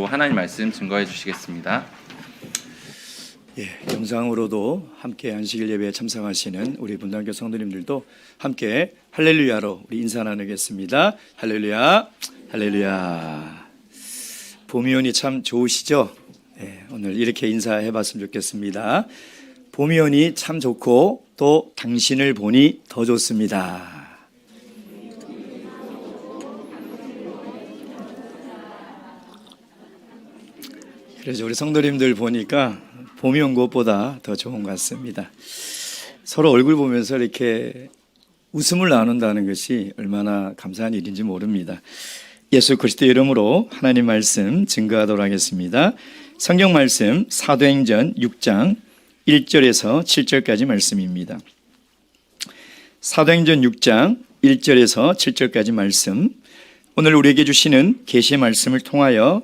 하나님 말씀 증거해 주시겠습니다. 영상으로도 함께 안식일 예배에 참석하시는 우리 분당교 성도님들도 함께 할렐루야로 우리 인사 나누겠습니다. 할렐루야, 할렐루야. 봄이 오니 참 좋으시죠? 오늘 이렇게 인사해 봤으면 좋겠습니다. 봄이 오니 참 좋고 또 당신을 보니 더 좋습니다. 그래서 우리 성도님들 보니까 봄이 온 것보다 더 좋은 것 같습니다. 서로 얼굴 보면서 이렇게 웃음을 나눈다는 것이 얼마나 감사한 일인지 모릅니다. 예수 그리스도 이름으로 하나님 말씀 증거하도록 하겠습니다. 성경 말씀 사도행전 6장 1절에서 7절까지 말씀입니다. 사도행전 6장 1절에서 7절까지 말씀, 오늘 우리에게 주시는 계시의 말씀을 통하여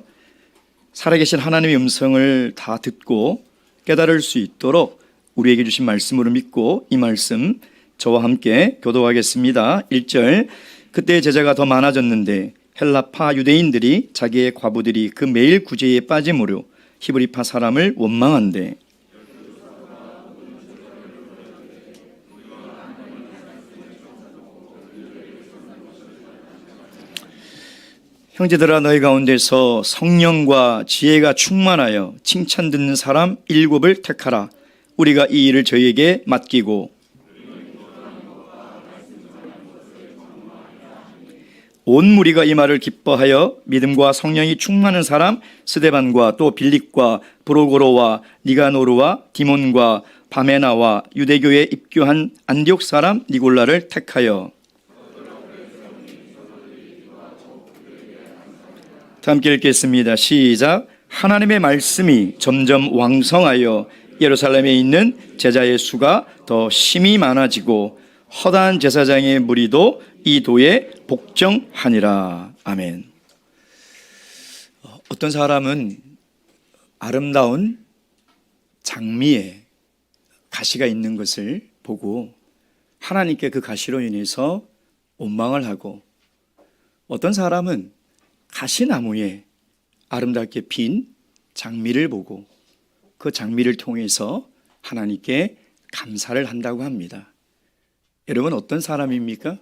살아계신 하나님의 음성을 다 듣고 깨달을 수 있도록 우리에게 주신 말씀으로 믿고 이 말씀 저와 함께 교도하겠습니다. 1절, 그때 제자가 더 많아졌는데 헬라파 유대인들이 자기의 과부들이 그 매일 구제에 빠짐으로 히브리파 사람을 원망한대. 형제들아, 너희 가운데서 성령과 지혜가 충만하여 칭찬 듣는 사람 7을 택하라. 우리가 이 일을 저희에게 맡기고 온 무리가 이 말을 기뻐하여 믿음과 성령이 충만한 사람 스데반과 또 빌립과 브로고로와 니가노르와 디몬과 바메나와 유대교에 입교한 안디옥 사람 니골라를 택하여. 함께 읽겠습니다. 시작. 하나님의 말씀이 점점 왕성하여 예루살렘에 있는 제자의 수가 더 심히 많아지고 허다한 제사장의 무리도 이 도에 복종하니라. 아멘. 어떤 사람은 아름다운 장미에 가시가 있는 것을 보고 하나님께 그 가시로 인해서 원망을 하고, 어떤 사람은 가시나무에 아름답게 핀 장미를 보고 그 장미를 통해서 하나님께 감사를 한다고 합니다. 여러분, 어떤 사람입니까?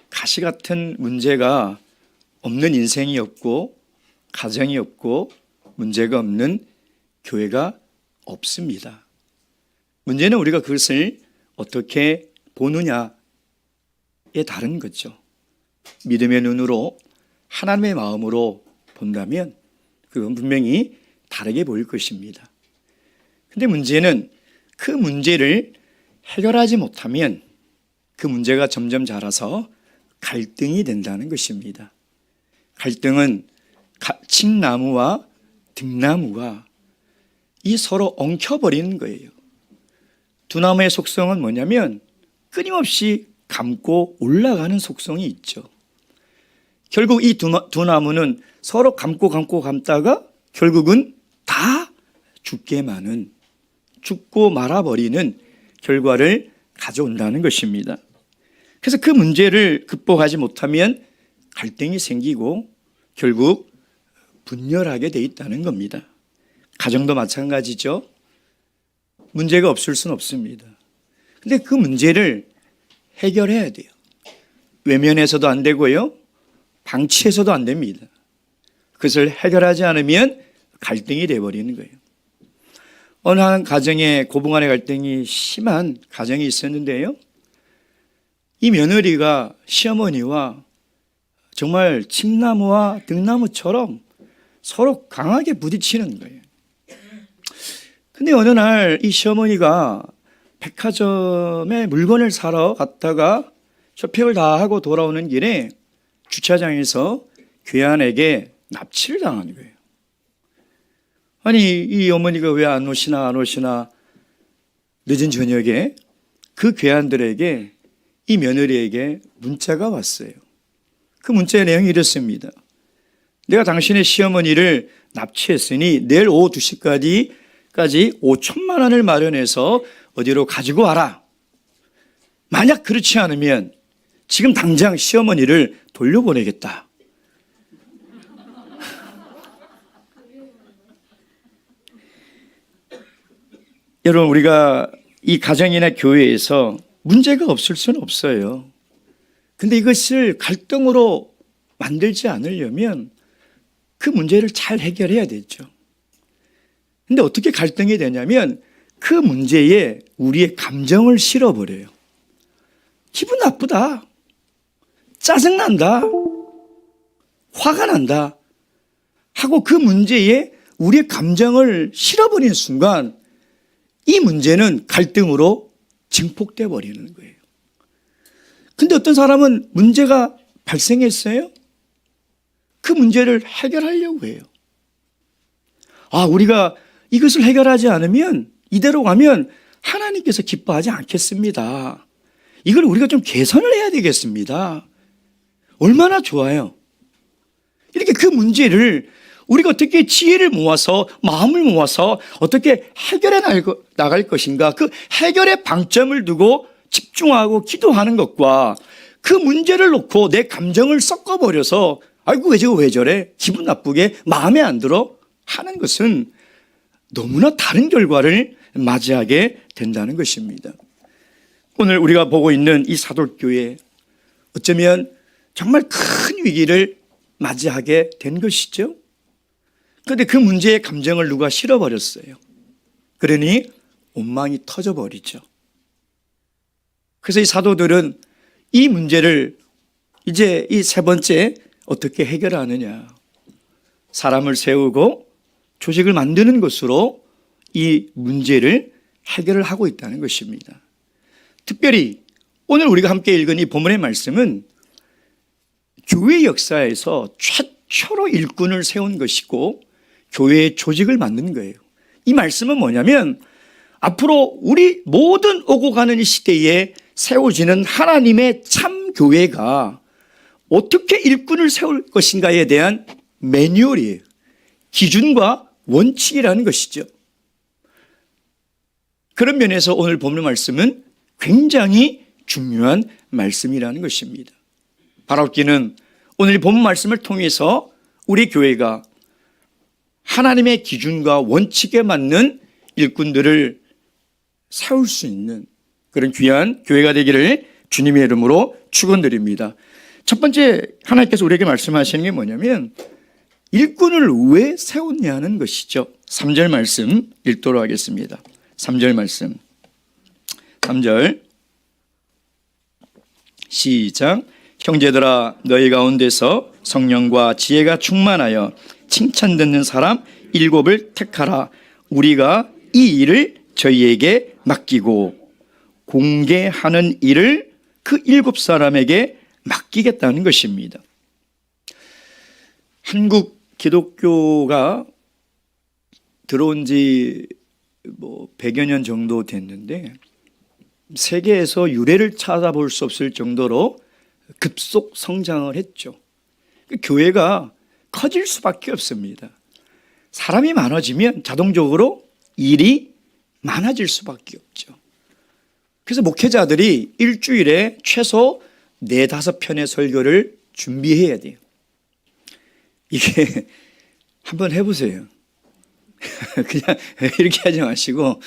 가시 같은 문제가 없는 인생이 없고 가정이 없고 문제가 없는 교회가 없습니다. 문제는 우리가 그것을 어떻게 보느냐에 다른 거죠. 믿음의 눈으로 하나님의 마음으로 본다면 그건 분명히 다르게 보일 것입니다. 근데 문제는 그 문제를 해결하지 못하면 그 문제가 점점 자라서 갈등이 된다는 것입니다. 갈등은 칡나무와 등나무가 이 서로 엉켜버리는 거예요. 두 나무의 속성은 뭐냐면 끊임없이 감고 올라가는 속성이 있죠. 결국 이 두 나무는 서로 감다가 결국은 다 죽고 말아버리는 결과를 가져온다는 것입니다. 그래서 그 문제를 극복하지 못하면 갈등이 생기고 결국 분열하게 돼 있다는 겁니다. 가정도 마찬가지죠. 문제가 없을 수는 없습니다. 근데 그 문제를 해결해야 돼요. 외면해서도 안 되고요, 방치해서도 안 됩니다. 그것을 해결하지 않으면 갈등이 되어버리는 거예요. 어느 한 가정에 고부간의 갈등이 심한 가정이 있었는데요, 이 며느리가 시어머니와 정말 칡나무와 등나무처럼 서로 강하게 부딪히는 거예요. 근데 어느 날 이 시어머니가 백화점에 물건을 사러 갔다가 쇼핑을 다 하고 돌아오는 길에 주차장에서 괴한에게 납치를 당하는 거예요. 아니, 이 어머니가 왜 안 오시나 늦은 저녁에 그 괴한들에게, 이 며느리에게 문자가 왔어요. 그 문자의 내용이 이렇습니다. 내가 당신의 시어머니를 납치했으니 내일 오후 2시까지 5천만 원을 마련해서 어디로 가지고 와라. 만약 그렇지 않으면 지금 당장 시어머니를 돌려보내겠다. 여러분, 우리가 이 가정이나 교회에서 문제가 없을 수는 없어요. 근데 이것을 갈등으로 만들지 않으려면 그 문제를 잘 해결해야 되죠. 근데 어떻게 갈등이 되냐면 그 문제에 우리의 감정을 실어버려요. 기분 나쁘다, 짜증난다, 화가 난다 하고 그 문제에 우리의 감정을 실어버리는 순간 이 문제는 갈등으로 증폭돼 버리는 거예요. 근데 어떤 사람은 문제가 발생했어요? 그 문제를 해결하려고 해요. 우리가 이것을 해결하지 않으면 이대로 가면 하나님께서 기뻐하지 않겠습니다. 이걸 우리가 좀 개선을 해야 되겠습니다. 얼마나 좋아요. 이렇게 그 문제를 우리가 어떻게 지혜를 모아서 마음을 모아서 어떻게 해결해 나갈 것인가, 그 해결의 방점을 두고 집중하고 기도하는 것과 그 문제를 놓고 내 감정을 섞어버려서 아이고 왜 저래 기분 나쁘게 마음에 안 들어 하는 것은 너무나 다른 결과를 맞이하게 된다는 것입니다. 오늘 우리가 보고 있는 이 사도교회, 어쩌면 정말 큰 위기를 맞이하게 된 것이죠. 그런데 그 문제의 감정을 누가 실어버렸어요. 그러니 엉망이 터져버리죠. 그래서 이 사도들은 이 문제를 이제 이 세 번째 어떻게 해결하느냐, 사람을 세우고 조직을 만드는 것으로 이 문제를 해결을 하고 있다는 것입니다. 특별히 오늘 우리가 함께 읽은 이 본문의 말씀은 교회 역사에서 최초로 일꾼을 세운 것이고 교회의 조직을 만든 거예요. 이 말씀은 뭐냐면 앞으로 우리 모든 오고 가는 이 시대에 세워지는 하나님의 참 교회가 어떻게 일꾼을 세울 것인가에 대한 매뉴얼이에요. 기준과 원칙이라는 것이죠. 그런 면에서 오늘 본문 말씀은 굉장히 중요한 말씀이라는 것입니다. 바라옵기는 오늘 본문 말씀을 통해서 우리 교회가 하나님의 기준과 원칙에 맞는 일꾼들을 세울 수 있는 그런 귀한 교회가 되기를 주님의 이름으로 축원드립니다. 첫 번째 하나님께서 우리에게 말씀하시는 게 뭐냐면 일꾼을 왜 세웠냐는 것이죠. 3절 말씀 읽도록 하겠습니다. 3절 말씀. 3절 시작. 형제들아, 너희 가운데서 성령과 지혜가 충만하여 칭찬 듣는 사람 7을 택하라. 우리가 이 일을 저희에게 맡기고 공개하는 일을 그 7사람에게 맡기겠다는 것입니다. 한국 기독교가 들어온 지 100여 년 정도 됐는데 세계에서 유례를 찾아볼 수 없을 정도로 급속 성장을 했죠. 교회가 커질 수밖에 없습니다. 사람이 많아지면 자동적으로 일이 많아질 수밖에 없죠. 그래서 목회자들이 일주일에 최소 4-5편의 설교를 준비해야 돼요. 이게 한번 해보세요. 그냥 이렇게 하지 마시고,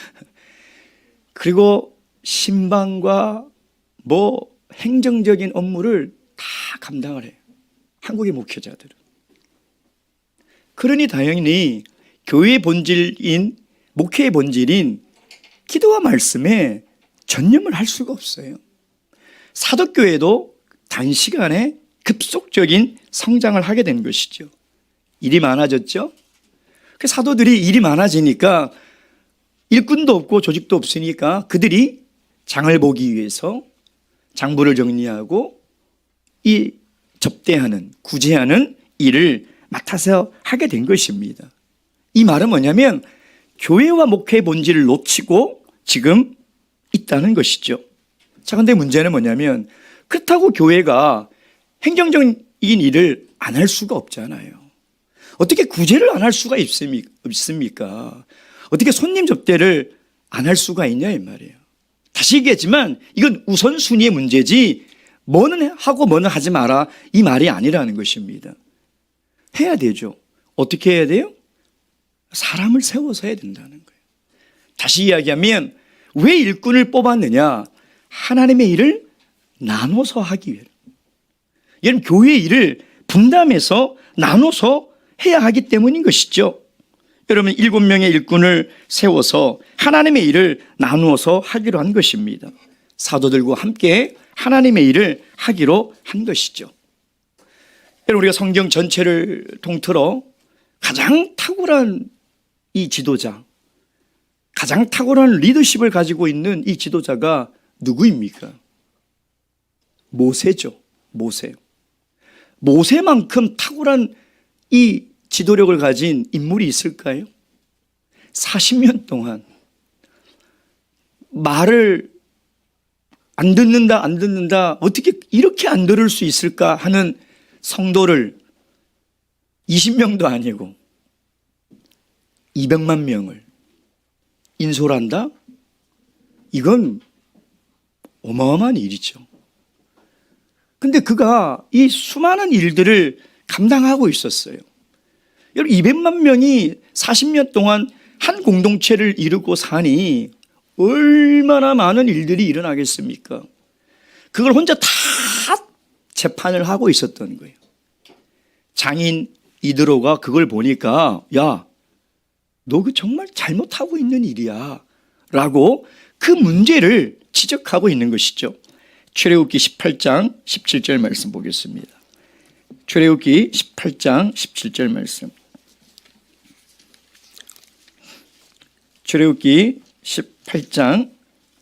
그리고 신방과 행정적인 업무를 다 감당을 해요. 한국의 목회자들은. 그러니 당연히 교회의 본질인, 목회의 본질인 기도와 말씀에 전념을 할 수가 없어요. 사도교회도 단시간에 급속적인 성장을 하게 된 것이죠. 일이 많아졌죠. 그 사도들이 일이 많아지니까 일꾼도 없고 조직도 없으니까 그들이 장을 보기 위해서 장부를 정리하고 이 접대하는, 구제하는 일을 맡아서 하게 된 것입니다. 이 말은 뭐냐면 교회와 목회의 본질을 놓치고 지금 있다는 것이죠. 자, 근데 문제는 뭐냐면 그렇다고 교회가 행정적인 일을 안 할 수가 없잖아요. 어떻게 구제를 안 할 수가 있습니까? 어떻게 손님 접대를 안 할 수가 있냐 이 말이에요. 다시 얘기했지만 이건 우선순위의 문제지 뭐는 하고 뭐는 하지 마라 이 말이 아니라는 것입니다. 해야 되죠. 어떻게 해야 돼요? 사람을 세워서 해야 된다는 거예요. 다시 이야기하면 왜 일꾼을 뽑았느냐? 하나님의 일을 나눠서 하기 위해. 여러분, 교회의 일을 분담해서 나눠서 해야 하기 때문인 것이죠. 여러분, 7명의 일꾼을 세워서 하나님의 일을 나누어서 하기로 한 것입니다. 사도들과 함께 하나님의 일을 하기로 한 것이죠. 여러분, 우리가 성경 전체를 통틀어 가장 탁월한 이 지도자, 가장 탁월한 리더십을 가지고 있는 이 지도자가 누구입니까? 모세죠. 모세. 모세만큼 탁월한 이 지도력을 가진 인물이 있을까요? 40년 동안 말을 안 듣는다, 어떻게 이렇게 안 들을 수 있을까 하는 성도를 20명도 아니고 200만 명을 인솔한다? 이건 어마어마한 일이죠. 근데 그가 이 수많은 일들을 감당하고 있었어요. 여러분, 200만 명이 40년 동안 한 공동체를 이루고 사니 얼마나 많은 일들이 일어나겠습니까? 그걸 혼자 다 재판을 하고 있었던 거예요. 장인 이드로가 그걸 보니까, 야, 너 그 정말 잘못하고 있는 일이야 라고 그 문제를 지적하고 있는 것이죠. 출애굽기 18장 17절 말씀 보겠습니다. 출애굽기 18장 17절 말씀. 출애굽기 18장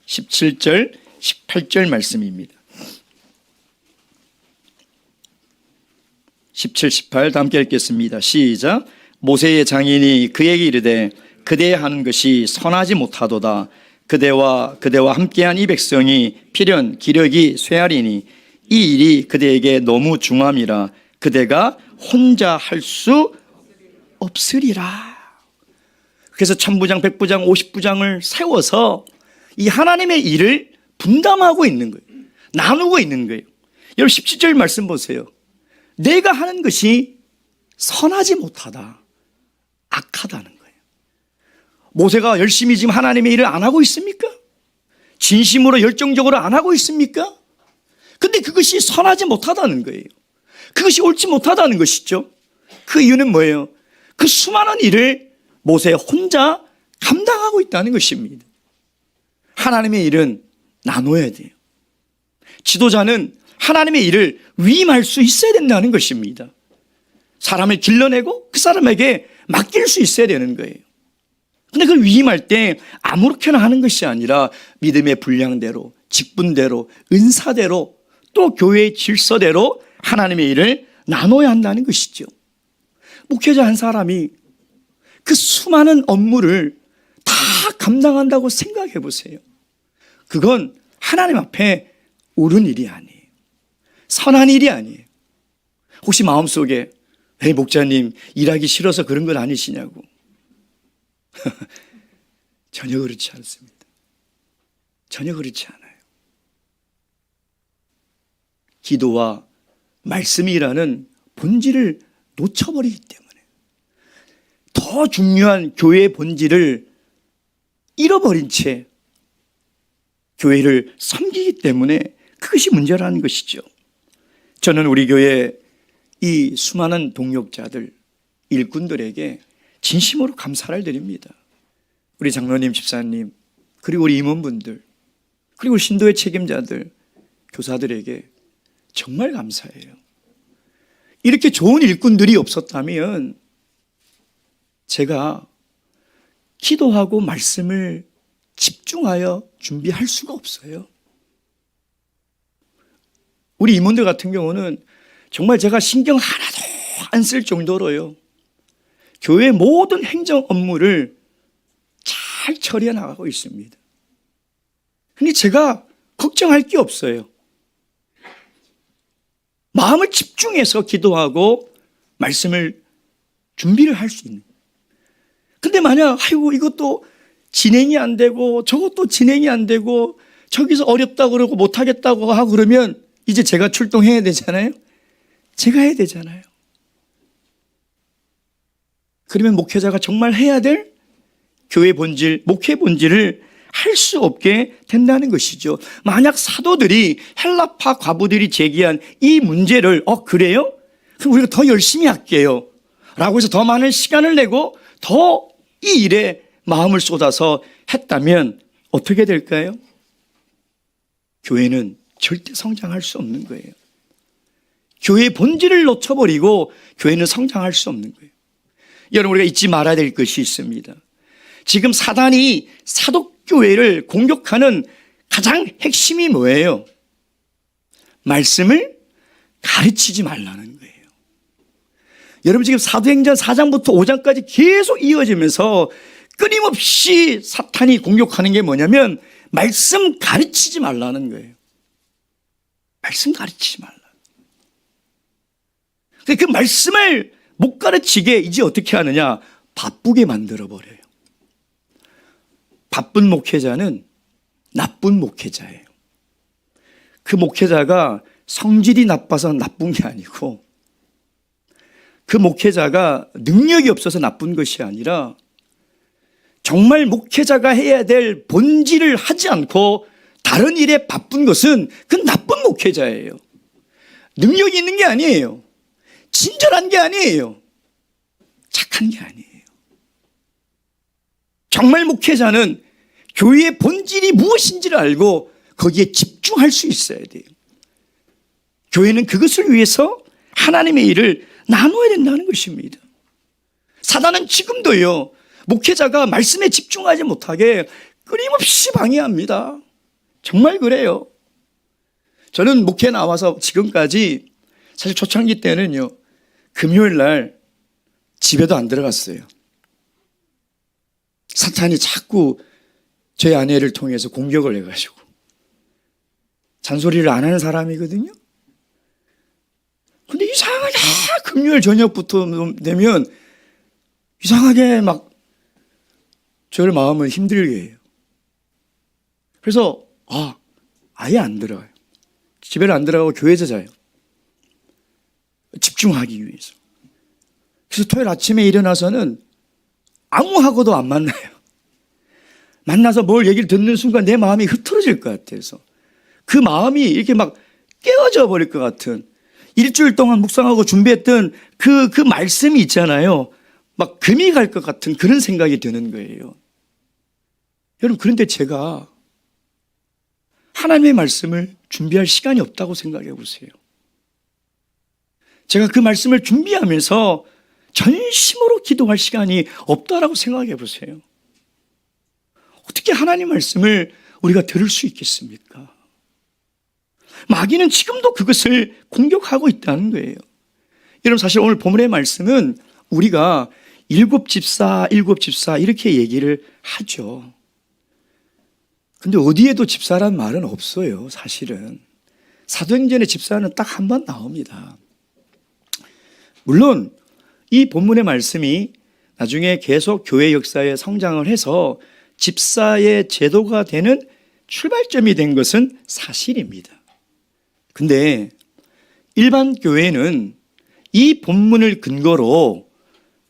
17절 18절 말씀입니다. 17, 18 다 함께 읽겠습니다. 시작. 모세의 장인이 그에게 이르되 그대의 하는 것이 선하지 못하도다. 그대와 함께한 이 백성이 필연 기력이 쇠하리니 이 일이 그대에게 너무 중함이라. 그대가 혼자 할 수 없으리라. 그래서 1000부장, 100부장, 50부장을 세워서 이 하나님의 일을 분담하고 있는 거예요. 나누고 있는 거예요. 여러분, 17절 말씀 보세요. 내가 하는 것이 선하지 못하다, 악하다는 거예요. 모세가 열심히 지금 하나님의 일을 안 하고 있습니까? 진심으로 열정적으로 안 하고 있습니까? 근데 그것이 선하지 못하다는 거예요. 그것이 옳지 못하다는 것이죠. 그 이유는 뭐예요? 그 수많은 일을 모세 혼자 감당하고 있다는 것입니다. 하나님의 일은 나눠야 돼요. 지도자는 하나님의 일을 위임할 수 있어야 된다는 것입니다. 사람을 길러내고 그 사람에게 맡길 수 있어야 되는 거예요. 근데 그걸 위임할 때 아무렇게나 하는 것이 아니라 믿음의 분량대로, 직분대로, 은사대로, 또 교회의 질서대로 하나님의 일을 나눠야 한다는 것이죠. 목회자 한 사람이 그 수많은 업무를 다 감당한다고 생각해 보세요. 그건 하나님 앞에 옳은 일이 아니에요. 선한 일이 아니에요. 혹시 마음속에 에이, 목자님 일하기 싫어서 그런 건 아니시냐고. 전혀 그렇지 않습니다. 전혀 그렇지 않아요. 기도와 말씀이라는 본질을 놓쳐버리기 때문에, 더 중요한 교회의 본질을 잃어버린 채 교회를 섬기기 때문에 그것이 문제라는 것이죠. 저는 우리 교회 이 수많은 동역자들, 일꾼들에게 진심으로 감사를 드립니다. 우리 장로님, 집사님, 그리고 우리 임원분들, 그리고 신도의 책임자들, 교사들에게 정말 감사해요. 이렇게 좋은 일꾼들이 없었다면 제가 기도하고 말씀을 집중하여 준비할 수가 없어요. 우리 임원들 같은 경우는 정말 제가 신경 하나도 안 쓸 정도로요, 교회 모든 행정 업무를 잘 처리해 나가고 있습니다. 근데 제가 걱정할 게 없어요. 마음을 집중해서 기도하고 말씀을 준비를 할 수 있는. 근데 만약 아이고 이것도 진행이 안 되고 저것도 진행이 안 되고 저기서 어렵다고 그러고 못하겠다고 하고 그러면 이제 제가 출동해야 되잖아요. 제가 해야 되잖아요. 그러면 목회자가 정말 해야 될 교회 본질, 목회 본질을 할 수 없게 된다는 것이죠. 만약 사도들이 헬라파 과부들이 제기한 이 문제를 그래요? 그럼 우리가 더 열심히 할게요 라고 해서 더 많은 시간을 내고 더 이 일에 마음을 쏟아서 했다면 어떻게 될까요? 교회는 절대 성장할 수 없는 거예요. 교회의 본질을 놓쳐버리고 교회는 성장할 수 없는 거예요. 여러분, 우리가 잊지 말아야 될 것이 있습니다. 지금 사단이 사도교회를 공격하는 가장 핵심이 뭐예요? 말씀을 가르치지 말라는 거예요. 여러분, 지금 사도행전 4장부터 5장까지 계속 이어지면서 끊임없이 사탄이 공격하는 게 뭐냐면 말씀 가르치지 말라는 거예요. 말씀 가르치지 말라. 그 말씀을 못 가르치게 이제 어떻게 하느냐? 바쁘게 만들어버려요. 바쁜 목회자는 나쁜 목회자예요. 그 목회자가 성질이 나빠서 나쁜 게 아니고, 그 목회자가 능력이 없어서 나쁜 것이 아니라 정말 목회자가 해야 될 본질을 하지 않고 다른 일에 바쁜 것은 그 나쁜 목회자예요. 능력이 있는 게 아니에요. 친절한 게 아니에요. 착한 게 아니에요. 정말 목회자는 교회의 본질이 무엇인지를 알고 거기에 집중할 수 있어야 돼요. 교회는 그것을 위해서 하나님의 일을 나눠야 된다는 것입니다. 사단은 지금도요, 목회자가 말씀에 집중하지 못하게 끊임없이 방해합니다. 정말 그래요. 저는 목회 나와서 지금까지 사실 초창기 때는요, 금요일 날 집에도 안 들어갔어요. 사탄이 자꾸 제 아내를 통해서 공격을 해가지고 잔소리를 안 하는 사람이거든요. 근데 이상하게 금요일 저녁부터 되면 이상하게 막 저를 마음을 힘들게 해요. 그래서 아예 안 들어가요. 집에는 안 들어가고 교회에서 자요. 집중하기 위해서. 그래서 토요일 아침에 일어나서는 아무하고도 안 만나요. 만나서 뭘 얘기를 듣는 순간 내 마음이 흐트러질 것 같아서, 그 마음이 이렇게 막 깨어져 버릴 것 같은, 일주일 동안 묵상하고 준비했던 그 말씀이 있잖아요. 막 금이 갈 것 같은 그런 생각이 드는 거예요. 여러분, 그런데 제가 하나님의 말씀을 준비할 시간이 없다고 생각해 보세요. 제가 그 말씀을 준비하면서 전심으로 기도할 시간이 없다라고 생각해 보세요. 어떻게 하나님 말씀을 우리가 들을 수 있겠습니까? 마귀는 지금도 그것을 공격하고 있다는 거예요. 여러분, 사실 오늘 본문의 말씀은 우리가 일곱 집사 이렇게 얘기를 하죠. 근데 어디에도 집사란 말은 없어요. 사실은 사도행전의 집사는 딱 한 번 나옵니다. 물론 이 본문의 말씀이 나중에 계속 교회 역사에 성장을 해서 집사의 제도가 되는 출발점이 된 것은 사실입니다. 근데 일반 교회는 이 본문을 근거로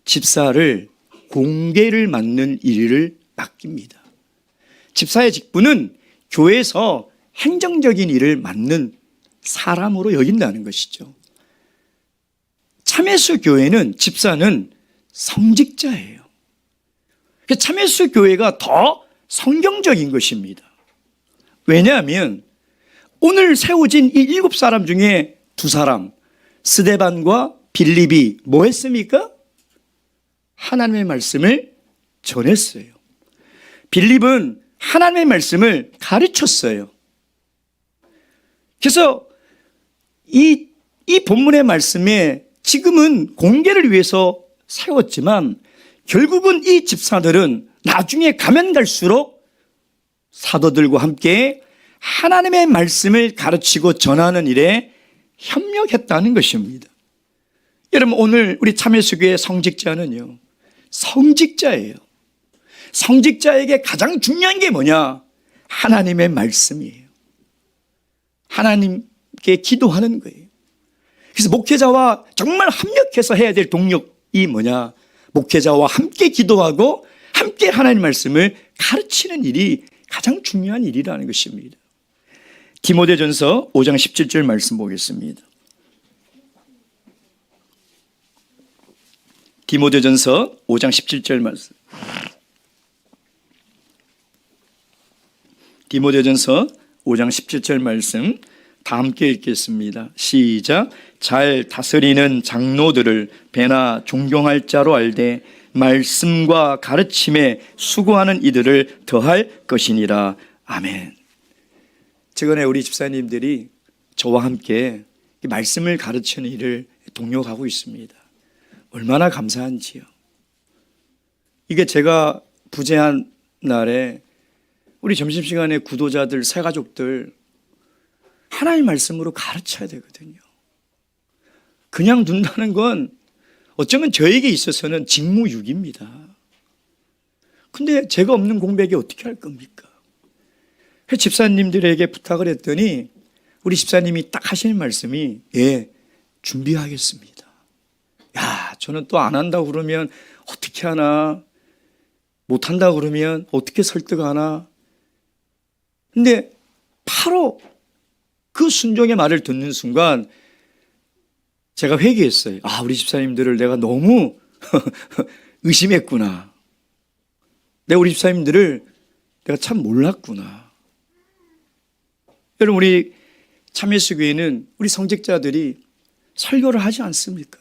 집사를 공계를 맡는 일을 맡깁니다. 집사의 직분은 교회에서 행정적인 일을 맡는 사람으로 여긴다는 것이죠. 참예수 교회는 집사는 성직자예요. 참예수 교회가 더 성경적인 것입니다. 왜냐하면 오늘 세워진 이 7사람 중에 2사람, 스데반과 빌립이 뭐 했습니까? 하나님의 말씀을 전했어요. 빌립은 하나님의 말씀을 가르쳤어요. 그래서 이 본문의 말씀에 지금은 공개를 위해서 세웠지만 결국은 이 집사들은 나중에 가면 갈수록 사도들과 함께 하나님의 말씀을 가르치고 전하는 일에 협력했다는 것입니다. 여러분, 오늘 우리 참여수교의 성직자는요, 성직자예요. 성직자에게 가장 중요한 게 뭐냐? 하나님의 말씀이에요. 하나님께 기도하는 거예요. 그래서 목회자와 정말 합력해서 해야 될 동력이 뭐냐? 목회자와 함께 기도하고 함께 하나님 말씀을 가르치는 일이 가장 중요한 일이라는 것입니다. 디모데전서 5장 17절 말씀 보겠습니다. 디모데전서 5장 17절 말씀. 디모데전서 5장 17절 말씀 다 함께 읽겠습니다. 시작. 잘 다스리는 장로들을 배나 존경할 자로 알되 말씀과 가르침에 수고하는 이들을 더할 것이니라. 아멘. 최근에 우리 집사님들이 저와 함께 말씀을 가르치는 일을 동력하고 있습니다. 얼마나 감사한지요. 이게 제가 부재한 날에 우리 점심시간에 구도자들, 새가족들 하나님 말씀으로 가르쳐야 되거든요. 그냥 둔다는 건 어쩌면 저에게 있어서는 직무유기입니다. 근데 제가 없는 공백이 어떻게 할 겁니까? 집사님들에게 부탁을 했더니 우리 집사님이 딱 하시는 말씀이 예, 준비하겠습니다. 야, 저는 또 안 한다고 그러면 어떻게 하나, 못 한다고 그러면 어떻게 설득하나. 근데 바로 그 순종의 말을 듣는 순간 제가 회개했어요. 아, 우리 집사님들을 내가 너무 의심했구나. 내가 우리 집사님들을 내가 참 몰랐구나. 여러분, 우리 참예수교회는 우리 성직자들이 설교를 하지 않습니까?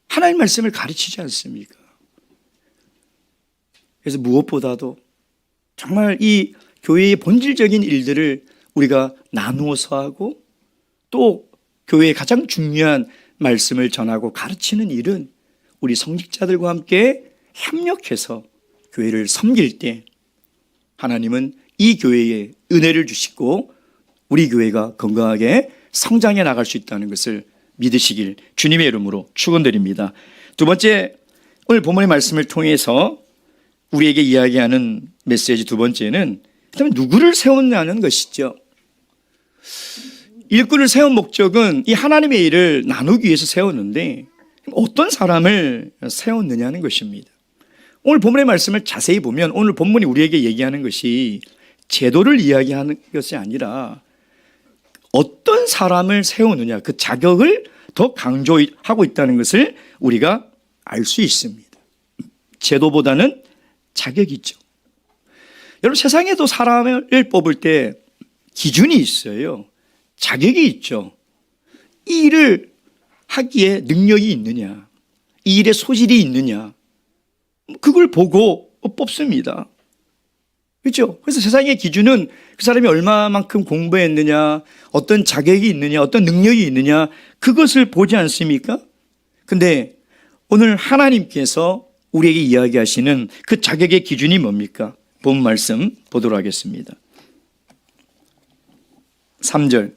하나님 말씀을 가르치지 않습니까? 그래서 무엇보다도 정말 이 교회의 본질적인 일들을 우리가 나누어서 하고 또 교회의 가장 중요한 말씀을 전하고 가르치는 일은 우리 성직자들과 함께 협력해서 교회를 섬길 때 하나님은 이 교회에 은혜를 주시고 우리 교회가 건강하게 성장해 나갈 수 있다는 것을 믿으시길 주님의 이름으로 축원드립니다. 두 번째, 오늘 본문의 말씀을 통해서 우리에게 이야기하는 메시지 두 번째는 그다음에 누구를 세웠냐는 것이죠. 일꾼을 세운 목적은 이 하나님의 일을 나누기 위해서 세웠는데 어떤 사람을 세웠느냐는 것입니다. 오늘 본문의 말씀을 자세히 보면 오늘 본문이 우리에게 얘기하는 것이 제도를 이야기하는 것이 아니라 어떤 사람을 세우느냐, 그 자격을 더 강조하고 있다는 것을 우리가 알 수 있습니다. 제도보다는 자격이죠. 여러분, 세상에도 사람을 뽑을 때 기준이 있어요. 자격이 있죠. 이 일을 하기에 능력이 있느냐, 이 일에 소질이 있느냐, 그걸 보고 뽑습니다. 그렇죠? 그래서 세상의 기준은 그 사람이 얼마만큼 공부했느냐, 어떤 자격이 있느냐, 어떤 능력이 있느냐, 그것을 보지 않습니까? 근데 오늘 하나님께서 우리에게 이야기하시는 그 자격의 기준이 뭡니까? 본 말씀 보도록 하겠습니다. 3절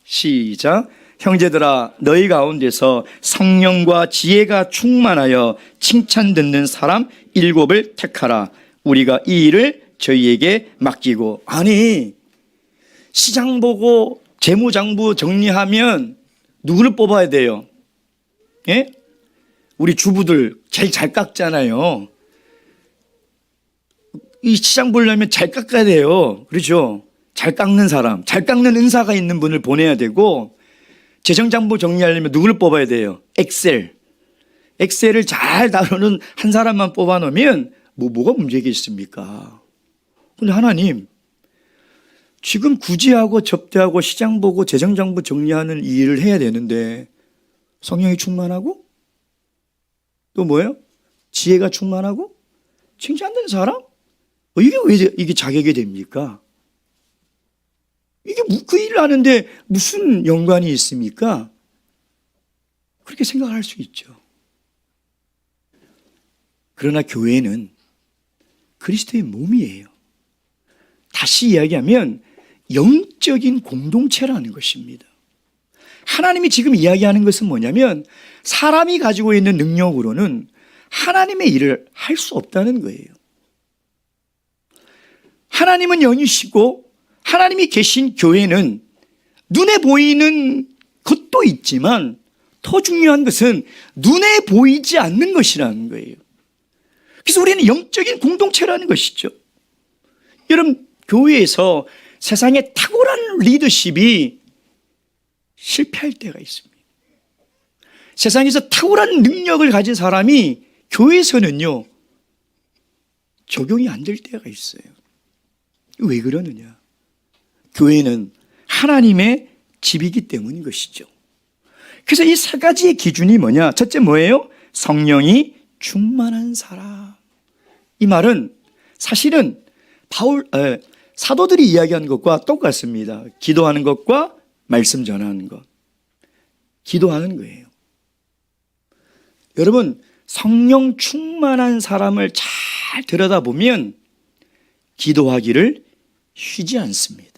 시작. 형제들아, 너희 가운데서 성령과 지혜가 충만하여 칭찬 듣는 사람 7을 택하라. 우리가 이 일을 저희에게 맡기고. 아니, 시장 보고 재무장부 정리하면 누구를 뽑아야 돼요? 예? 우리 주부들 제일 잘 깎잖아요. 이 시장 보려면 잘 깎아야 돼요. 그렇죠? 잘 깎는 사람, 잘 깎는 은사가 있는 분을 보내야 되고, 재정장부 정리하려면 누구를 뽑아야 돼요? 엑셀을 잘 다루는 한 사람만 뽑아 놓으면 뭐가 문제겠습니까? 근데 하나님, 지금 구제하고 접대하고 시장 보고 재정장부 정리하는 이 일을 해야 되는데 성령이 충만하고 또 뭐예요? 지혜가 충만하고 칭찬되는 사람? 이게 왜 이게 자격이 됩니까? 이게 그 일을 하는데 무슨 연관이 있습니까? 그렇게 생각할 수 있죠. 그러나 교회는 그리스도의 몸이에요. 다시 이야기하면 영적인 공동체라는 것입니다. 하나님이 지금 이야기하는 것은 뭐냐면 사람이 가지고 있는 능력으로는 하나님의 일을 할 수 없다는 거예요. 하나님은 영이시고 하나님이 계신 교회는 눈에 보이는 것도 있지만 더 중요한 것은 눈에 보이지 않는 것이라는 거예요. 그래서 우리는 영적인 공동체라는 것이죠. 여러분, 교회에서 세상에 탁월한 리더십이 실패할 때가 있습니다. 세상에서 탁월한 능력을 가진 사람이 교회에서는요, 적용이 안 될 때가 있어요. 왜 그러느냐? 교회는 하나님의 집이기 때문인 것이죠. 그래서 이 세 가지의 기준이 뭐냐? 첫째 뭐예요? 성령이 충만한 사람. 이 말은 사실은 사도들이 이야기한 것과 똑같습니다. 기도하는 것과 말씀 전하는 것. 기도하는 거예요. 여러분, 성령 충만한 사람을 잘 들여다보면 기도하기를 쉬지 않습니다.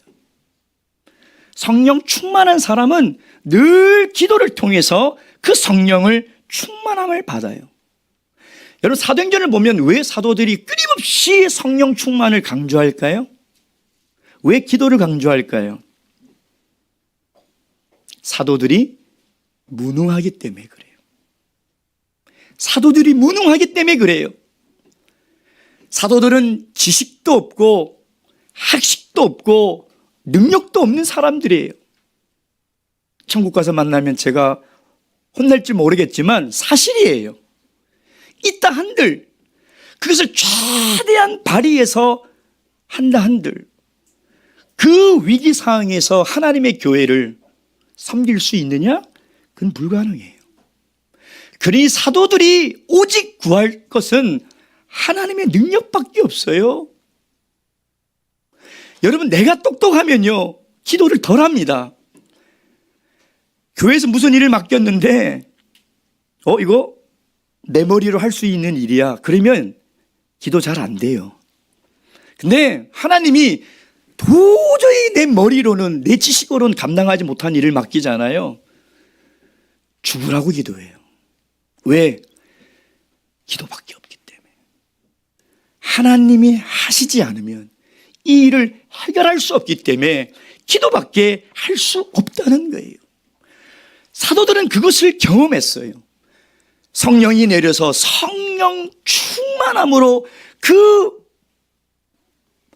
성령 충만한 사람은 늘 기도를 통해서 그 성령을 충만함을 받아요. 여러분, 사도행전을 보면 왜 사도들이 끊임없이 성령 충만을 강조할까요? 왜 기도를 강조할까요? 사도들이 무능하기 때문에 그래요. 사도들이 무능하기 때문에 그래요. 사도들은 지식도 없고 학식도 없고 능력도 없는 사람들이에요. 천국 가서 만나면 제가 혼날지 모르겠지만 사실이에요. 있다 한들 그것을 최대한 발휘해서 한다 한들 그 위기 상황에서 하나님의 교회를 섬길 수 있느냐? 그건 불가능해요. 그러니 사도들이 오직 구할 것은 하나님의 능력밖에 없어요. 여러분, 내가 똑똑하면요 기도를 덜 합니다. 교회에서 무슨 일을 맡겼는데 이거 내 머리로 할 수 있는 일이야. 그러면 기도 잘 안 돼요. 근데 하나님이 도저히 내 머리로는 내 지식으로는 감당하지 못한 일을 맡기잖아요. 죽으라고 기도해요. 왜? 기도밖에 없기 때문에. 하나님이 하시지 않으면 이 일을 해결할 수 없기 때문에 기도밖에 할 수 없다는 거예요. 사도들은 그것을 경험했어요. 성령이 내려서 성령 충만함으로 그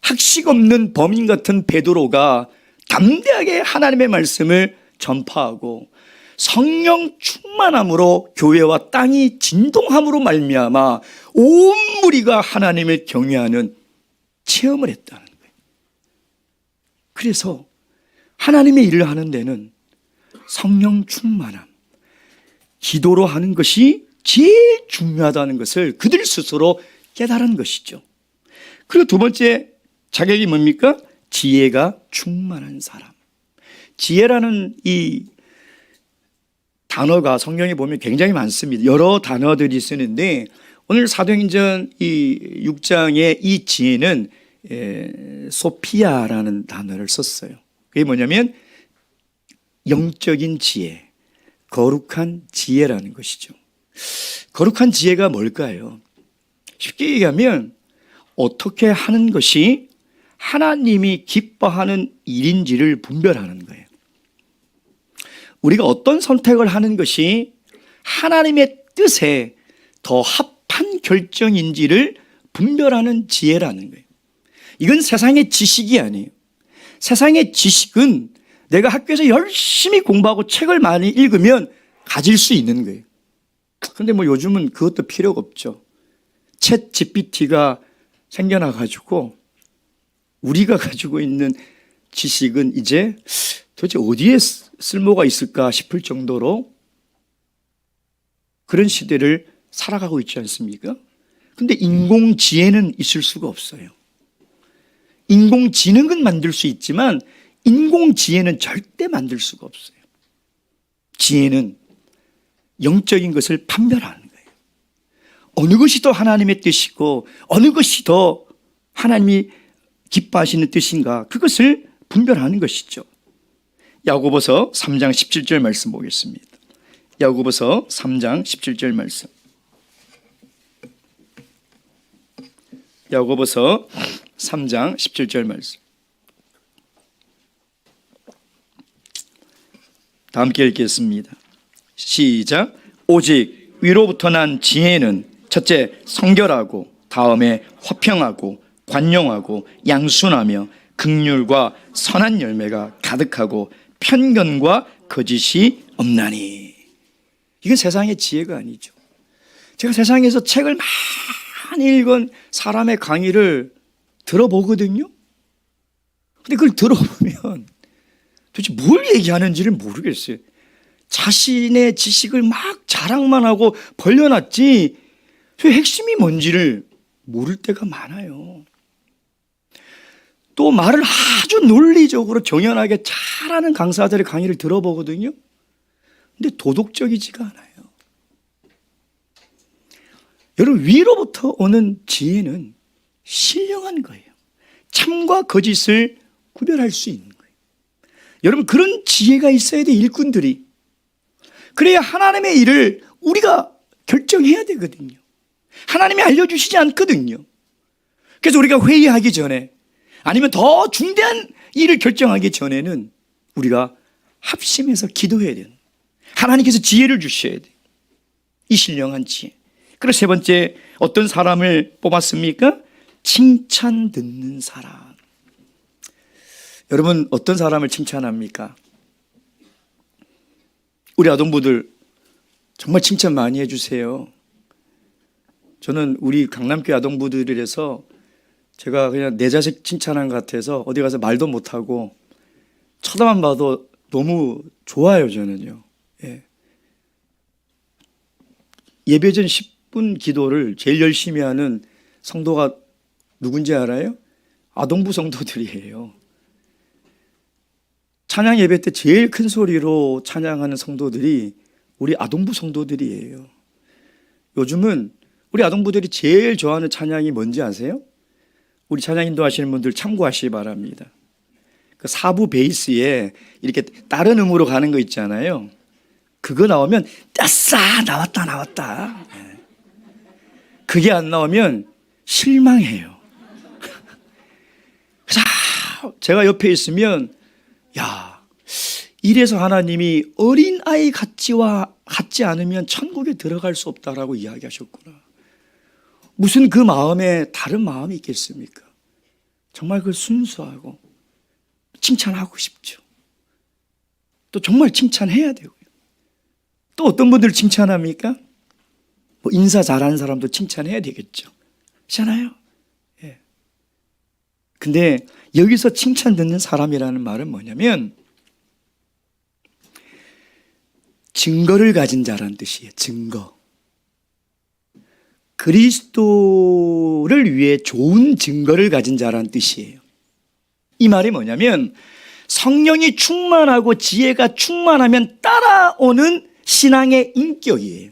학식 없는 범인 같은 베드로가 담대하게 하나님의 말씀을 전파하고 성령 충만함으로 교회와 땅이 진동함으로 말미암아 온 무리가 하나님을 경외하는 체험을 했다는 거예요. 그래서 하나님의 일을 하는 데는 성령 충만함, 기도로 하는 것이 제일 중요하다는 것을 그들 스스로 깨달은 것이죠. 그리고 두 번째 자격이 뭡니까? 지혜가 충만한 사람. 지혜라는 이 단어가 성경에 보면 굉장히 많습니다. 여러 단어들이 쓰는데 오늘 사도행전 이 6장의 이 지혜는 소피아라는 단어를 썼어요. 그게 뭐냐면 영적인 지혜, 거룩한 지혜라는 것이죠. 거룩한 지혜가 뭘까요? 쉽게 얘기하면 어떻게 하는 것이 하나님이 기뻐하는 일인지를 분별하는 거예요. 우리가 어떤 선택을 하는 것이 하나님의 뜻에 더 합한 결정인지를 분별하는 지혜라는 거예요. 이건 세상의 지식이 아니에요. 세상의 지식은 내가 학교에서 열심히 공부하고 책을 많이 읽으면 가질 수 있는 거예요. 그런데 요즘은 그것도 필요가 없죠. 챗 GPT가 생겨나가지고 우리가 가지고 있는 지식은 이제 도대체 어디에 쓸모가 있을까 싶을 정도로 그런 시대를 살아가고 있지 않습니까? 근데 인공지혜는 있을 수가 없어요. 인공지능은 만들 수 있지만 인공지혜는 절대 만들 수가 없어요. 지혜는 영적인 것을 판별하는 거예요. 어느 것이 더 하나님의 뜻이고 어느 것이 더 하나님이 기뻐하시는 뜻인가, 그것을 분별하는 것이죠. 야고보서 3장 17절 말씀 보겠습니다. 야고보서 3장 17절 말씀. 야고보서 3장 17절 말씀. 다 함께 읽겠습니다. 시작. 오직 위로부터 난 지혜는 첫째 성결하고 다음에 화평하고 관용하고 양순하며 긍휼과 선한 열매가 가득하고 편견과 거짓이 없나니. 이건 세상의 지혜가 아니죠. 제가 세상에서 책을 많이 읽은 사람의 강의를 들어보거든요. 근데 그걸 들어보면 도대체 뭘 얘기하는지를 모르겠어요. 자신의 지식을 막 자랑만 하고 벌려놨지 그 핵심이 뭔지를 모를 때가 많아요. 또 말을 아주 논리적으로 정연하게 잘하는 강사들의 강의를 들어보거든요. 근데 도덕적이지가 않아요. 여러분, 위로부터 오는 지혜는 신령한 거예요. 참과 거짓을 구별할 수 있는 거예요. 여러분, 그런 지혜가 있어야 돼, 일꾼들이. 그래야 하나님의 일을 우리가 결정해야 되거든요. 하나님이 알려주시지 않거든요. 그래서 우리가 회의하기 전에 아니면 더 중대한 일을 결정하기 전에는 우리가 합심해서 기도해야 돼요. 하나님께서 지혜를 주셔야 돼요. 이 신령한 지혜. 그리고 세 번째, 어떤 사람을 뽑았습니까? 칭찬 듣는 사람. 여러분, 어떤 사람을 칭찬합니까? 우리 아동부들 정말 칭찬 많이 해주세요. 저는 우리 강남교회 아동부들이라서 제가 그냥 내 자식 칭찬한 것 같아서 어디 가서 말도 못하고 쳐다만 봐도 너무 좋아요, 저는요. 예. 예배 전 10분 기도를 제일 열심히 하는 성도가 누군지 알아요? 아동부 성도들이에요. 찬양 예배 때 제일 큰 소리로 찬양하는 성도들이 우리 아동부 성도들이에요. 요즘은 우리 아동부들이 제일 좋아하는 찬양이 뭔지 아세요? 우리 찬양 인도하시는 분들 참고하시기 바랍니다. 그 4부 베이스에 이렇게 다른 음으로 가는 거 있잖아요. 그거 나오면 따싸 나왔다. 그게 안 나오면 실망해요. 그래서 제가 옆에 있으면 야, 이래서 하나님이 어린아이 같지 않으면 천국에 들어갈 수 없다라고 이야기하셨구나. 무슨 그 마음에 다른 마음이 있겠습니까? 정말 그 순수하고 칭찬하고 싶죠. 또 정말 칭찬해야 되고요. 또 어떤 분들 칭찬합니까? 뭐 인사 잘하는 사람도 칭찬해야 되겠죠. 그렇잖아요. 예. 근데 여기서 칭찬 듣는 사람이라는 말은 뭐냐면 증거를 가진 자라는 뜻이에요. 증거. 그리스도를 위해 좋은 증거를 가진 자라는 뜻이에요. 이 말이 뭐냐면 성령이 충만하고 지혜가 충만하면 따라오는 신앙의 인격이에요.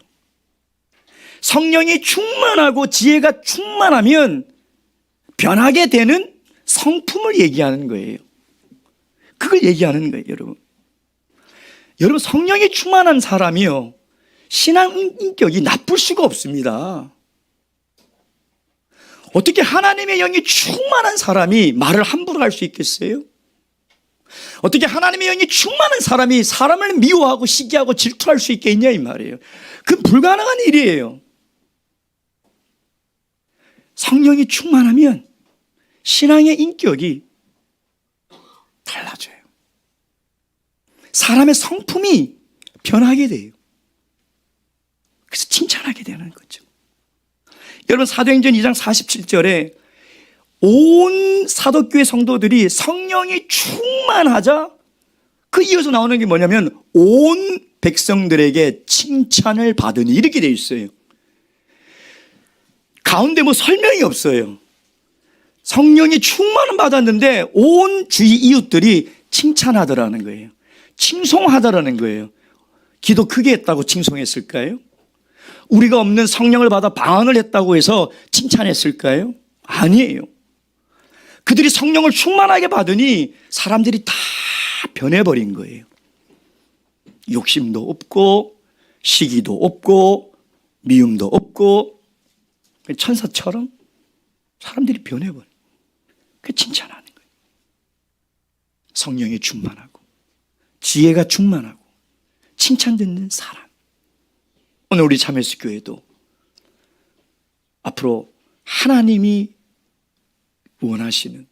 성령이 충만하고 지혜가 충만하면 변하게 되는 성품을 얘기하는 거예요. 그걸 얘기하는 거예요, 여러분. 여러분, 성령이 충만한 사람이요, 신앙 인격이 나쁠 수가 없습니다. 어떻게 하나님의 영이 충만한 사람이 말을 함부로 할 수 있겠어요? 어떻게 하나님의 영이 충만한 사람이 사람을 미워하고 시기하고 질투할 수 있겠냐, 이 말이에요. 그건 불가능한 일이에요. 성령이 충만하면 신앙의 인격이 달라져요. 사람의 성품이 변하게 돼요. 그래서 칭찬하게 되는 거죠. 여러분, 사도행전 2장 47절에 온 사도교회 성도들이 성령이 충만하자 그 이어서 나오는 게 뭐냐면 온 백성들에게 칭찬을 받으니, 이렇게 돼 있어요. 가운데 뭐 설명이 없어요. 성령이 충만을 받았는데 온 주위 이웃들이 칭찬하더라는 거예요. 칭송하더라는 거예요. 기도 크게 했다고 칭송했을까요? 우리가 없는 성령을 받아 방언을 했다고 해서 칭찬했을까요? 아니에요. 그들이 성령을 충만하게 받으니 사람들이 다 변해버린 거예요. 욕심도 없고 시기도 없고 미움도 없고 천사처럼 사람들이 변해버려요. 그게 칭찬하는 거예요. 성령이 충만하고 지혜가 충만하고 칭찬 듣는 사람. 오늘 우리 참회수 교회도 앞으로 하나님이 원하시는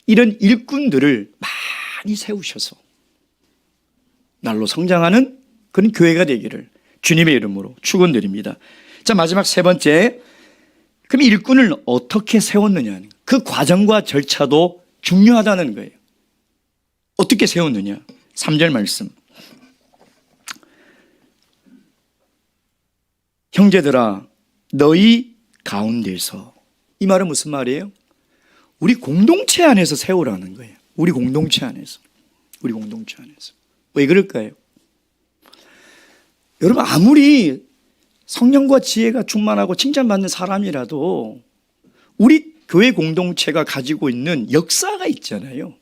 이런 일꾼들을 많이 세우셔서 날로 성장하는 그런 교회가 되기를 주님의 이름으로 축원드립니다. 자, 마지막 세 번째, 그럼 일꾼을 어떻게 세웠느냐, 그 과정과 절차도 중요하다는 거예요. 어떻게 세웠느냐, 3절 말씀. 형제들아 너희 가운데서, 이 말은 무슨 말이에요? 우리 공동체 안에서 세우라는 거예요. 우리 공동체 안에서. 우리 공동체 안에서. 왜 그럴까요? 여러분, 아무리 성령과 지혜가 충만하고 칭찬받는 사람이라도 우리 교회 공동체가 가지고 있는 역사가 있잖아요.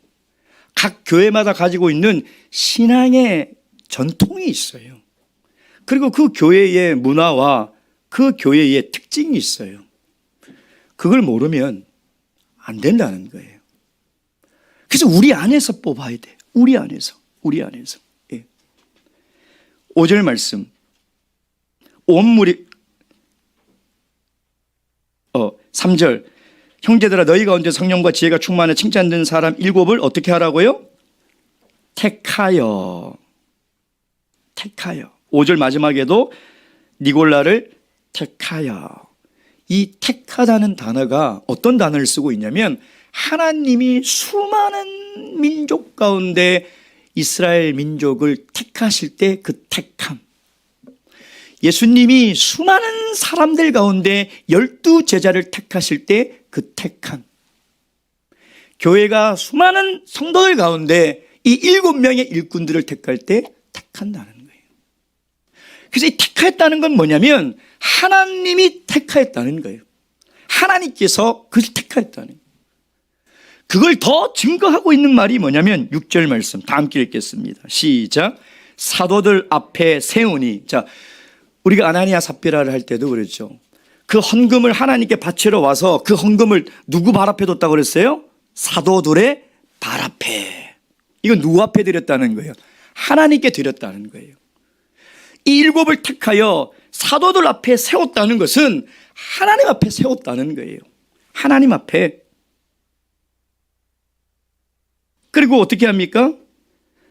각 교회마다 가지고 있는 신앙의 전통이 있어요. 그리고 그 교회의 문화와 그 교회의 특징이 있어요. 그걸 모르면 안 된다는 거예요. 그래서 우리 안에서 뽑아야 돼. 우리 안에서. 예. 5절 말씀. 온 무리 3절. 형제들아 너희 가운데 성령과 지혜가 충만해 칭찬된 사람 7을 어떻게 하라고요? 택하여. 5절 마지막에도 니골라를 택하여. 이 택하다는 단어가 어떤 단어를 쓰고 있냐면, 하나님이 수많은 민족 가운데 이스라엘 민족을 택하실 때 그 택함, 예수님이 수많은 사람들 가운데 12제자를 택하실 때 그 택함, 교회가 수많은 성도들 가운데 이 7명의 일꾼들을 택할 때 택한다는 거예요. 그래서 이 택하였다는 건 뭐냐면 하나님이 택하였다는 거예요. 하나님께서 그를 택하였다는 거예요. 그걸 더 증거하고 있는 말이 뭐냐면 6절 말씀 다 함께 읽겠습니다. 시작. 사도들 앞에 세우니. 자, 우리가 아나니아 삽비라를 할 때도 그랬죠. 그 헌금을 하나님께 바치러 와서 그 헌금을 누구 발 앞에 뒀다고 그랬어요? 사도들의 발 앞에. 이건 누구 앞에 드렸다는 거예요? 하나님께 드렸다는 거예요. 이 7을 택하여 사도들 앞에 세웠다는 것은 하나님 앞에 세웠다는 거예요. 하나님 앞에. 그리고 어떻게 합니까?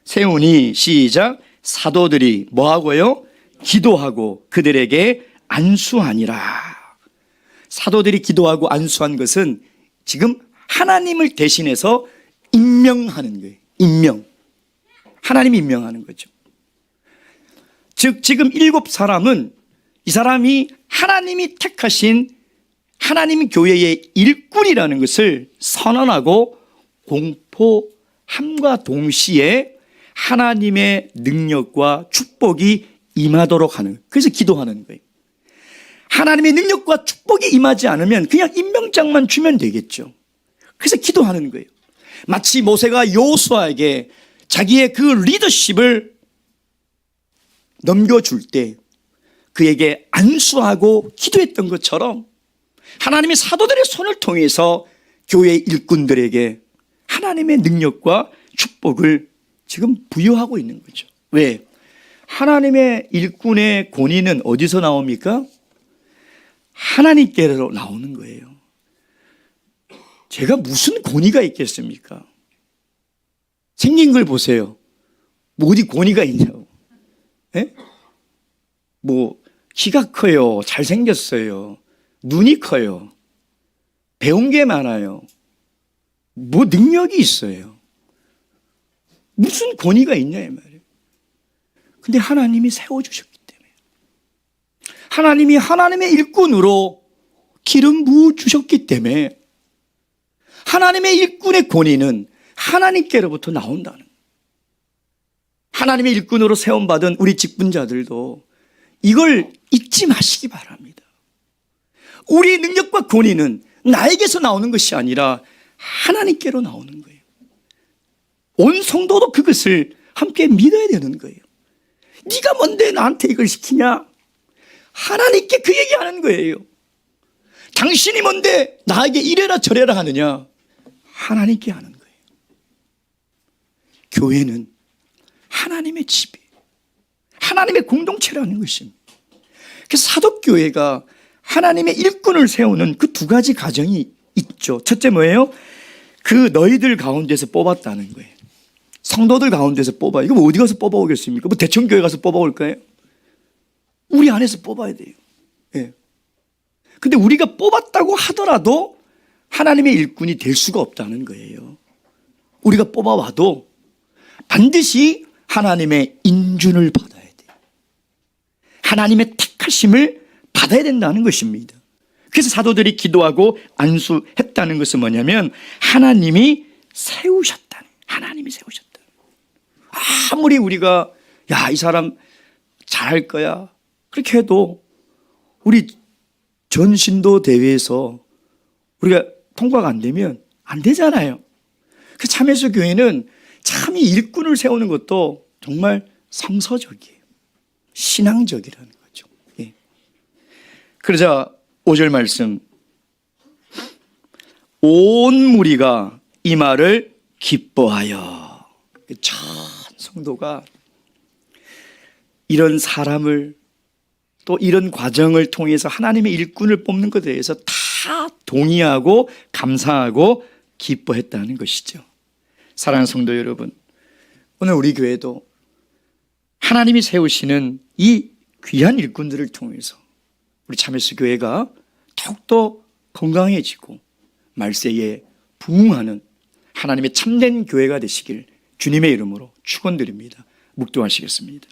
세우니 시작. 사도들이 뭐 하고요? 기도하고 그들에게 안수하니라. 사도들이 기도하고 안수한 것은 지금 하나님을 대신해서 임명하는 거예요. 임명. 하나님이 임명하는 거죠. 즉 지금 7사람은 이 사람이 하나님이 택하신 하나님 교회의 일꾼이라는 것을 선언하고 공포함과 동시에 하나님의 능력과 축복이 임하도록 하는, 그래서 기도하는 거예요. 하나님의 능력과 축복이 임하지 않으면 그냥 임명장만 주면 되겠죠. 그래서 기도하는 거예요. 마치 모세가 여호수아에게 자기의 그 리더십을 넘겨줄 때 그에게 안수하고 기도했던 것처럼 하나님이 사도들의 손을 통해서 교회 일꾼들에게 하나님의 능력과 축복을 지금 부여하고 있는 거죠. 왜? 하나님의 일꾼의 권위는 어디서 나옵니까? 하나님께로 나오는 거예요. 제가 무슨 권위가 있겠습니까? 생긴 걸 보세요. 뭐 어디 권위가 있냐고. 예? 뭐 키가 커요. 잘생겼어요. 눈이 커요. 배운 게 많아요. 뭐 능력이 있어요. 무슨 권위가 있냐 이 말이에요. 근데 하나님이 세워주셨기 때문에, 하나님이 하나님의 일꾼으로 기름 부어주셨기 때문에 하나님의 일꾼의 권위는 하나님께로부터 나온다는 거예요. 하나님의 일꾼으로 세움받은 우리 직분자들도 이걸 잊지 마시기 바랍니다. 우리의 능력과 권위는 나에게서 나오는 것이 아니라 하나님께로 나오는 거예요. 온 성도도 그것을 함께 믿어야 되는 거예요. 네가 뭔데 나한테 이걸 시키냐? 하나님께 그 얘기하는 거예요. 당신이 뭔데 나에게 이래라 저래라 하느냐? 하나님께 하는 거예요. 교회는 하나님의 집이에요. 하나님의 공동체라는 것입니다. 그래서 사도교회가 하나님의 일꾼을 세우는 그 두 가지 과정이 있죠. 첫째 뭐예요? 그 너희들 가운데서 뽑았다는 거예요. 성도들 가운데서 뽑아. 이거 뭐 어디 가서 뽑아오겠습니까? 뭐 대청교회 가서 뽑아올까요? 우리 안에서 뽑아야 돼요. 예. 근데 우리가 뽑았다고 하더라도 하나님의 일꾼이 될 수가 없다는 거예요. 우리가 뽑아와도 반드시 하나님의 인준을 받아야 돼요. 하나님의 택하심을 받아야 된다는 것입니다. 그래서 사도들이 기도하고 안수했다는 것은 뭐냐면 하나님이 세우셨다는, 하나님이 세우셨다. 아무리 우리가 야, 이 사람 잘할 거야 그렇게 해도 우리 전신도 대회에서 우리가 통과가 안 되면 안 되잖아요. 그 참예수 교회는 참 이 일꾼을 세우는 것도 정말 성서적이에요. 신앙적이라는 거죠. 예. 그러자 5절 말씀, 온 무리가 이 말을 기뻐하여. 전 성도가 이런 사람을 또 이런 과정을 통해서 하나님의 일꾼을 뽑는 것에 대해서 다 동의하고 감사하고 기뻐했다는 것이죠. 사랑하는 성도 여러분, 오늘 우리 교회도 하나님이 세우시는 이 귀한 일꾼들을 통해서 우리 참예수 교회가 더욱더 건강해지고 말세에 부흥하는 하나님의 참된 교회가 되시길 주님의 이름으로 축원드립니다. 묵도하시겠습니다.